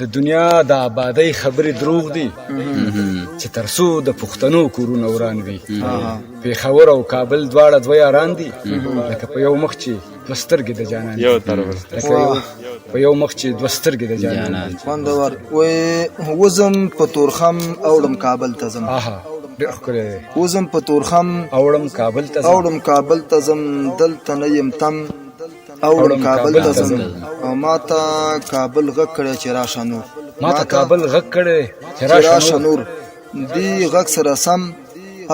د دنیا د آبادۍ خبرې دروغ دي چې تر څو د پښتنو کورونه وران وي. پېښور او کابل دواړه دوه یاران دي لکه په یو مخ چې دوه سترګې د جانان دي. په یو مخ چې دوه سترګې د جانان دي. خوندور وزم په تورخم اوړم کابل ته ځم. ډېر ښکلی دی. وزم په تورخم اوړم کابل ته ځم. اوړم کابل ته ځم دلته نه یم تم اوړم کابل ته ځم. او ماته کابل غږ کړی چې راشه نور. ماته کابل غږ کړی چې راشه نور. دی غږ سره سم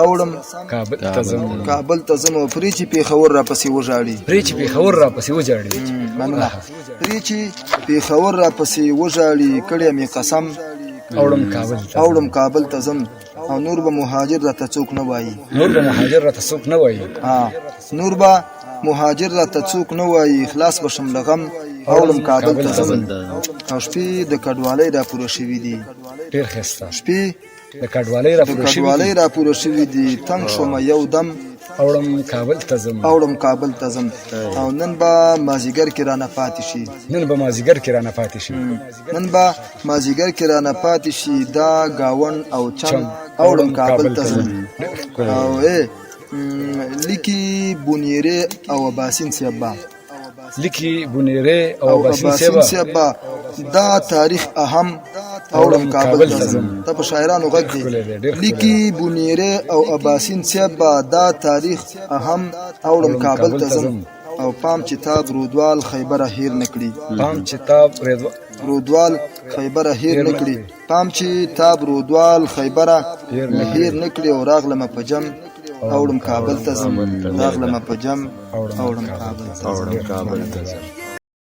اوړم کابل ته ځم. کابل ته ځم او پرې چې پېښور راپسې وژاړي. پرې چې پېښور راپسې وژاړي. مننه. پرې چې پېښور راپسې وژاړي کړی مې قسم اوړم کابل ته اوړم کابل ته ځم. او نور به مهاجر راته څوک نه وایي. نور به مهاجر راته څوک نه وایي. نور به مهاجر راته څوک نه وایي. خلاص بشم له غم اوړم کابل ته ځم. او شپې د کډوالۍ راپوره شوي دي. ډېر ښایسته. شپې د کډوالۍ راپوره شوي دي. تنګ شومه یو دم اوړم کابل ته ځم. اوړم کابل ته ځم. او نن به مازیګر کې رانه پاتې شي. نن به مازیګر کې رانه پاتې شي. نن به مازیګر کې رانه پاتې شي. دا گاون او چم اوړم کابل ته ځم. او لیکي بونیره او باسین سیبا. لیکي بونیره او باسین سیبا. دا تاریخ اهم اوړم کابل ته ځم. ته په شاعرانو غږ دی. لیکي بونیره او اباسین سیبا. دا تاریخ اهم اوړم کابل ته ځم. او پام چې تاب رودوال خیبره هیر نکړي. پام چې تاب رودوال خیبره هیر نکړي. پام چې تاب رودوال خیبره هیر نکړي. او راغلم په جم اوړم کابل ته ځم. راغلم په جم اوړم کابل ته ځم.